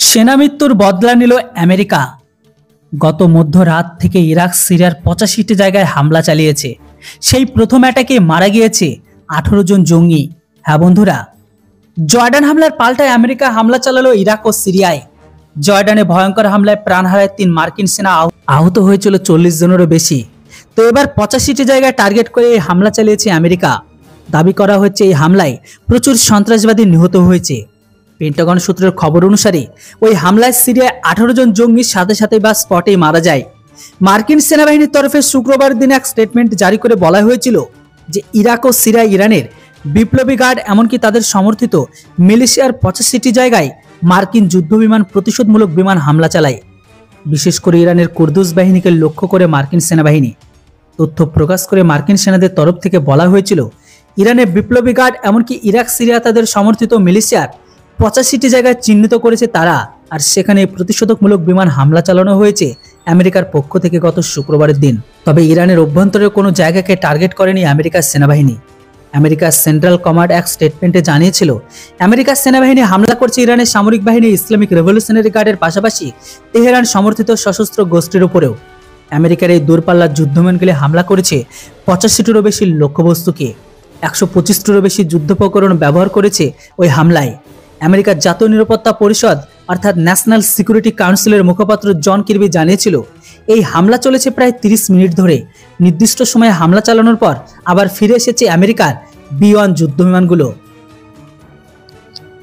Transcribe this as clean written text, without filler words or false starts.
সেনা মৃত্যুর বদলা নিল আমেরিকা। গত মধ্যরাত থেকে ইরাক সিরিয়ার ৮৫টি জায়গায় হামলা চালিয়েছে। সেই প্রথম অ্যাটাকে মারা গিয়েছে ১৮ জন জঙ্গি। হ্যাঁ বন্ধুরা, জর্ডান হামলার পাল্টায় আমেরিকা হামলা চালালো ইরাক ও সিরিয়ায়। জর্ডানে ভয়ঙ্কর হামলায় প্রাণ হারায় ৩ মার্কিন সেনা, আহত হয়েছিল ৪০ জনেরও বেশি। তো এবার ৮৫টি জায়গায় টার্গেট করে এই হামলা চালিয়েছে আমেরিকা। দাবি করা হচ্ছে এই হামলায় প্রচুর সন্ত্রাসবাদী নিহত হয়েছে। পেন্টাগন সূত্রের খবর অনুসারে ওই হামলায় সিরিয়ায় ১৮ জন জঙ্গির সাথে সাথে বা স্পটেই মারা যায়। মার্কিন সেনাবাহিনীর তরফে শুক্রবার দিন এক স্টেটমেন্ট জারি করে বলা হয়েছিল যে ইরাক ও সিরিয়া ইরানের বিপ্লবী গার্ড এমনকি তাদের সমর্থিত মিলিশিয়ার ৮৫টি জায়গায় মার্কিন যুদ্ধবিমান প্রতিশোধমূলক বিমান হামলা চালায়। বিশেষ করে ইরানের কুর্দুস বাহিনীকে লক্ষ্য করে মার্কিন সেনাবাহিনী তথ্য প্রকাশ করে মার্কিন সেনাদের তরফ থেকে বলা হয়েছিল ইরানের বিপ্লবী গার্ড এমনকি ইরাক সিরিয়া তাদের সমর্থিত মিলিশিয়ার ৮৫টি জায়গায় চিহ্নিত করেছে তারা, আর সেখানে প্রতিশোধকমূলক বিমান হামলা চালানো হয়েছে আমেরিকার পক্ষ থেকে গত শুক্রবারের দিন। তবে ইরানের অভ্যন্তরের কোনো জায়গাকে টার্গেট করেনি আমেরিকার সেনাবাহিনী। আমেরিকার সেন্ট্রাল কমান্ড এক স্টেটমেন্টে জানিয়েছিল আমেরিকার সেনাবাহিনী হামলা করছে ইরানের সামরিক বাহিনী ইসলামিক রেভলিউশনারি গার্ডের পাশাপাশি তেহরান সমর্থিত সশস্ত্র গোষ্ঠীর উপরেও। আমেরিকার এই দূরপাল্লার যুদ্ধবিমানগুলি হামলা করেছে ৮৫টিরও বেশি লক্ষ্যবস্তুকে। ১২৫টিরও বেশি যুদ্ধোপকরণ ব্যবহার করেছে ওই হামলায়। আমেরিকার জাতীয় নিরাপত্তা পরিষদ অর্থাৎ ন্যাশনাল সিকিউরিটি কাউন্সিলের মুখপাত্র জন কির্বি জানিয়েছিল এই হামলা চলেছে প্রায় ৩০ মিনিট ধরে। নির্দিষ্ট সময়ে হামলা চালানোর পর আবার ফিরে এসেছে আমেরিকার B-1 যুদ্ধবিমানগুলো।